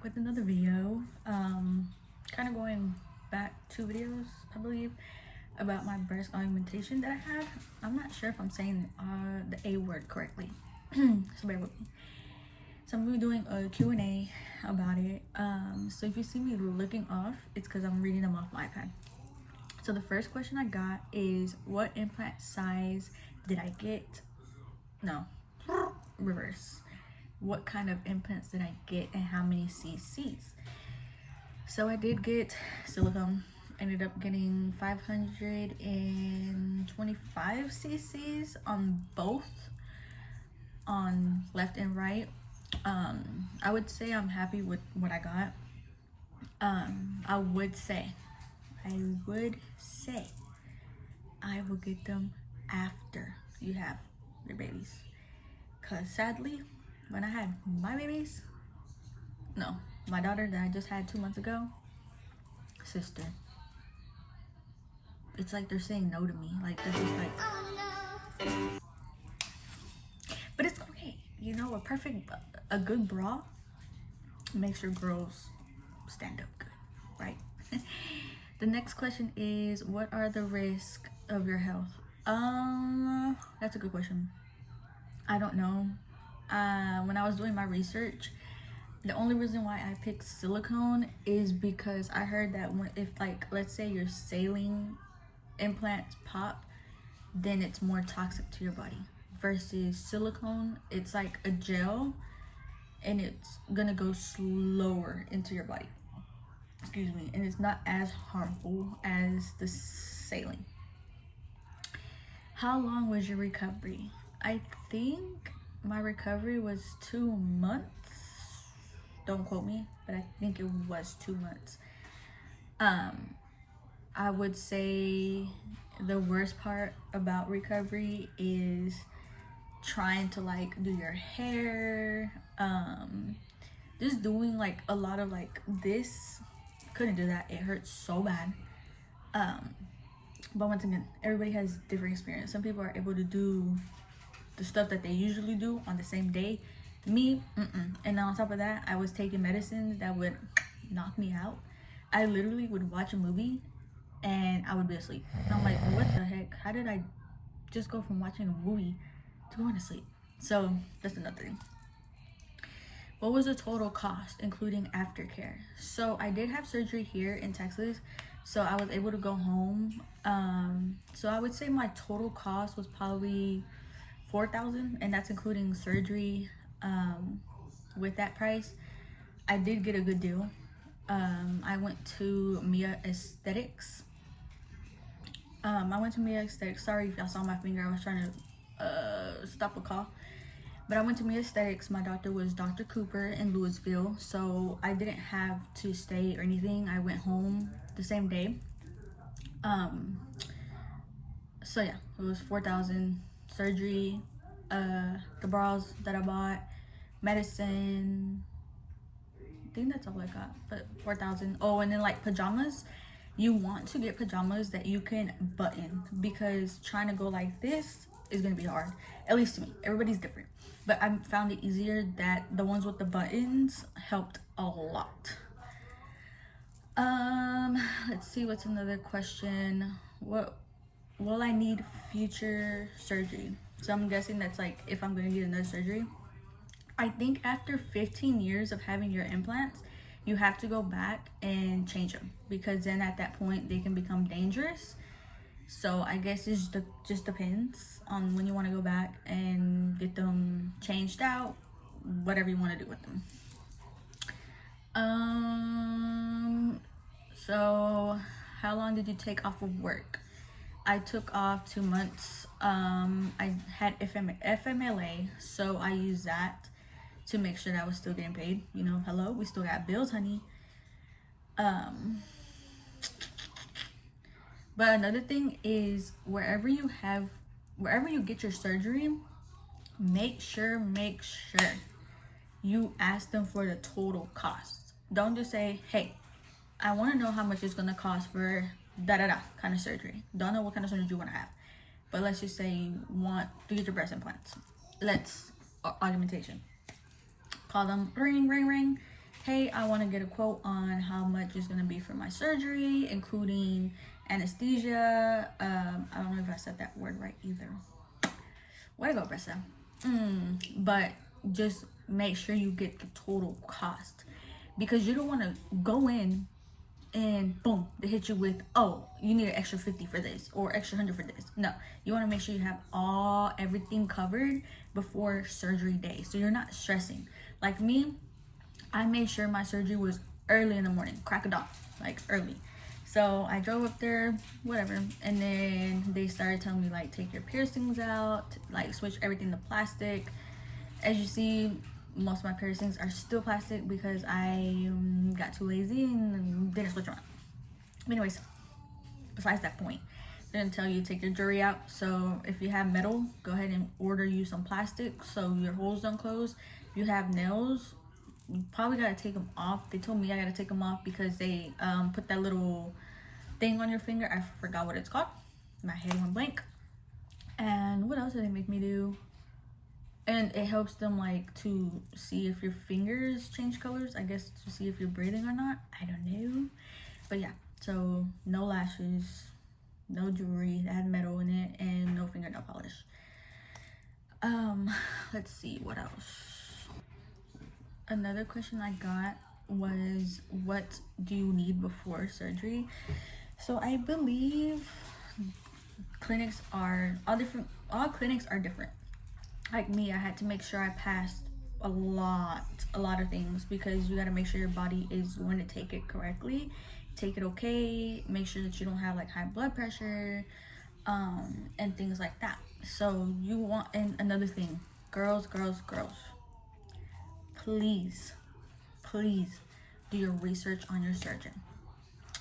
with another video. Kind of going back 2 videos, I believe, about my breast augmentation that I had. I'm not sure if I'm saying the A word correctly, so bear with me. So I'm gonna be doing a Q&A about it. So if you see me looking off, it's because I'm reading them off my iPad. So the first question I got is, what implant size did I get? No, reverse. What kind of implants did I get and how many cc's? So I did get silicone. Ended up getting 525 cc's on both, on left and right. I would say I'm happy with what I got. I would say I will get them after you have your babies, because sadly, when I had my babies, no, my daughter that I just had 2 months ago, sister, it's like they're saying no to me. Like, they're just like, oh no. But it's okay, you know. A good bra makes your girls stand up good, right? The next question is, what are the risks of your health? That's a good question. I don't know. When I was doing my research, the only reason why I picked silicone is because I heard that if, like, let's say your saline implants pop, then it's more toxic to your body, versus silicone, it's like a gel and it's gonna go slower into your body, excuse me, and it's not as harmful as the saline. How long was your recovery? I think my recovery was 2 months. Don't quote me, but I think it was 2 months. I would say the worst part about recovery is trying to like do your hair, just doing like a lot of like this. Couldn't do that. It hurts so bad. But once again, everybody has different experience. Some people are able to do the stuff that they usually do on the same day. Me, and on top of that, I was taking medicines that would knock me out. I literally would watch a movie and I would be asleep. And I'm like, what the heck? How did I just go from watching a movie to going to sleep? So that's another thing. What was the total cost, including aftercare? So I did have surgery here in Texas, so I was able to go home. So I would say my total cost was probably $4,000, and that's including surgery. With that price, I did get a good deal. I went to Mia Aesthetics. Sorry if y'all saw my finger. I was trying to stop a call. But I went to Mia Aesthetics. My doctor was Dr. Cooper in Louisville, so I didn't have to stay or anything. I went home the same day. So yeah, it was $4,000, surgery, the bras that I bought, medicine. I think that's all I got, but $4,000. Oh, and then like pajamas. You want to get pajamas that you can button, because trying to go like this is gonna be hard, at least to me. Everybody's different, but I found it easier that the ones with the buttons helped a lot. Let's see, what's another question. What will I need future surgery? So I'm guessing that's like if I'm gonna need another surgery. I think after 15 years of having your implants, you have to go back and change them, because then at that point they can become dangerous. So I guess it just depends on when you want to go back and get them changed out, whatever you want to do with them. So how long did you take off of work? I took off 2 months. I had FMLA, so I used that to make sure that I was still getting paid. You know, hello, we still got bills, honey. But another thing is, wherever you get your surgery, make sure you ask them for the total cost. Don't just say, hey, I want to know how much it's gonna cost for da-da-da kind of surgery. Don't know what kind of surgery you want to have, but let's just say you want to get your breast implants. Augmentation. Call them, ring, ring, ring. hey, I want to get a quote on how much is going to be for my surgery, including anesthesia. I don't know if I said that word right either. Way to go, Bressa. But just make sure you get the total cost, because you don't want to go in and boom, they hit you with, oh, you need an extra 50 for this or extra 100 for this. No, you want to make sure you have everything covered before surgery day, so you're not stressing. Like me, I made sure my surgery was early in the morning, crack of dawn, like early. So I drove up there, whatever, and then they started telling me, like, take your piercings out, like switch everything to plastic. As you see, most of my piercings are still plastic because I got too lazy and didn't switch around. But anyways, besides that point, they didn't tell you to take your jewelry out. So if you have metal, go ahead and order you some plastic so your holes don't close. If you have nails, you probably gotta take them off. They told me I gotta take them off because they put that little thing on your finger. I forgot what it's called. My head went blank. And what else did they make me do? And it helps them, like, to see if your fingers change colors, I guess, to see if you're breathing or not. I don't know. But yeah, so no lashes, no jewelry that had metal in it, and no fingernail polish. Let's see what else. Another question I got was, what do you need before surgery? So I believe clinics are all clinics are different. Like me, I had to make sure I passed a lot of things, because you got to make sure your body is going to take it correctly, take it okay, make sure that you don't have like high blood pressure, and things like that. So you want, and another thing, girls, please do your research on your surgeon.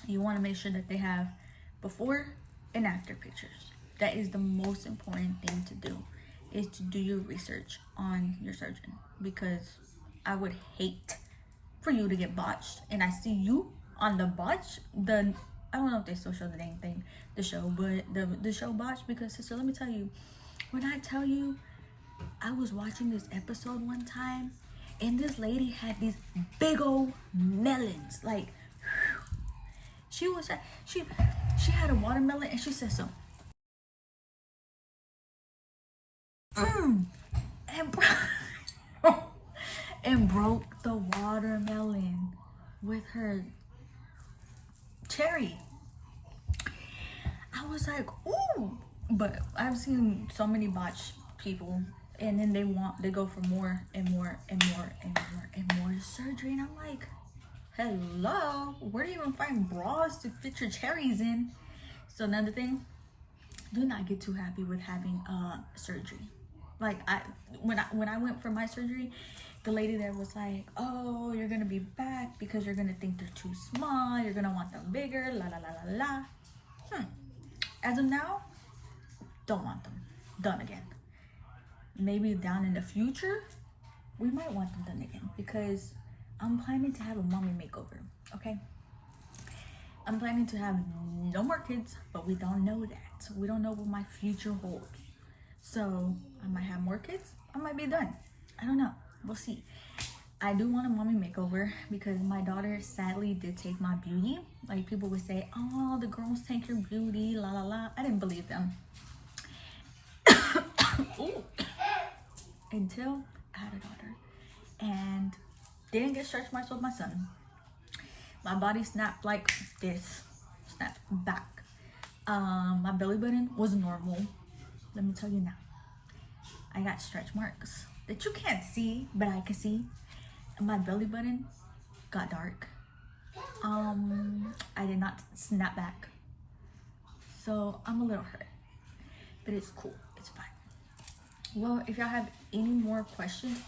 You want to make sure that they have before and after pictures. That is the most important thing to do, is to do your research on your surgeon, because I would hate for you to get botched and I see you on the botch. I don't know if they still show the dang thing, the show, but the show botched. Because, sister, let me tell you, when I tell you, I was watching this episode one time and this lady had these big old melons. Like, she had a watermelon and she said so. And broke the watermelon with her cherry. I was like, ooh. But I've seen so many botch people, and then they go for more and more and more and more and more surgery, and I'm like, hello, where do you even find bras to fit your cherries in? So another thing, do not get too happy with having surgery. Like, when I went for my surgery, the lady there was like, oh, you're gonna be back because you're gonna think they're too small, you're gonna want them bigger, la la la la la. As of now, don't want them done again. Maybe down in the future, we might want them done again, because I'm planning to have a mommy makeover, okay? I'm planning to have no more kids, but we don't know that. We don't know what my future holds. So I might have more kids, I might be done. I don't know, we'll see. I do want a mommy makeover because my daughter sadly did take my beauty. Like, people would say, oh, the girls take your beauty, la la la. I didn't believe them. Until I had a daughter and didn't get stretch marks with my son. My body snapped like this, snapped back. My belly button was normal. Let me tell you now, I got stretch marks that you can't see, but I can see. And my belly button got dark. I did not snap back, so I'm a little hurt, but it's cool, it's fine. Well, if y'all have any more questions,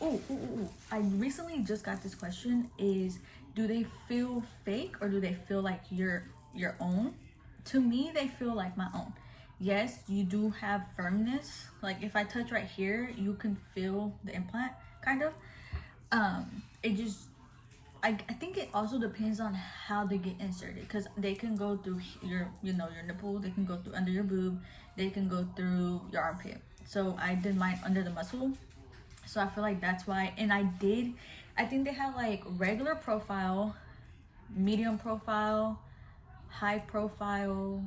I recently just got this question, is do they feel fake or do they feel like your own? To me, they feel like my own. Yes, you do have firmness. Like, if I touch right here, you can feel the implant, kind of. It just, I think it also depends on how they get inserted, because they can go through your nipple, they can go through under your boob, they can go through your armpit. So I did mine under the muscle, so I feel like that's why. And I I think they have like regular profile, medium profile, high profile.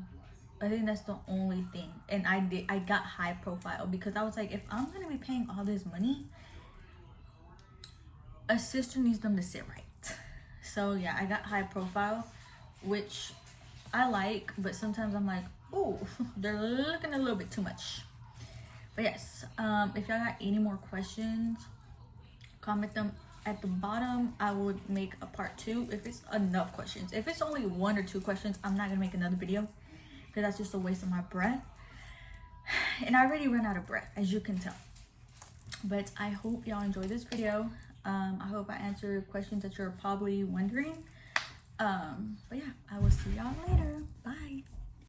I think that's the only thing. And I got high profile because I was like, if I'm gonna be paying all this money, a sister needs them to sit right. So yeah, I got high profile, which I like, but sometimes I'm like, ooh, they're looking a little bit too much. But yes, if y'all got any more questions, comment them at the bottom. I would make a part 2 if it's enough questions. If it's only 1 or 2 questions, I'm not gonna make another video because that's just a waste of my breath. And I already ran out of breath, as you can tell. But I hope y'all enjoyed this video. I hope I answered questions that you're probably wondering. But yeah, I will see y'all later. Bye.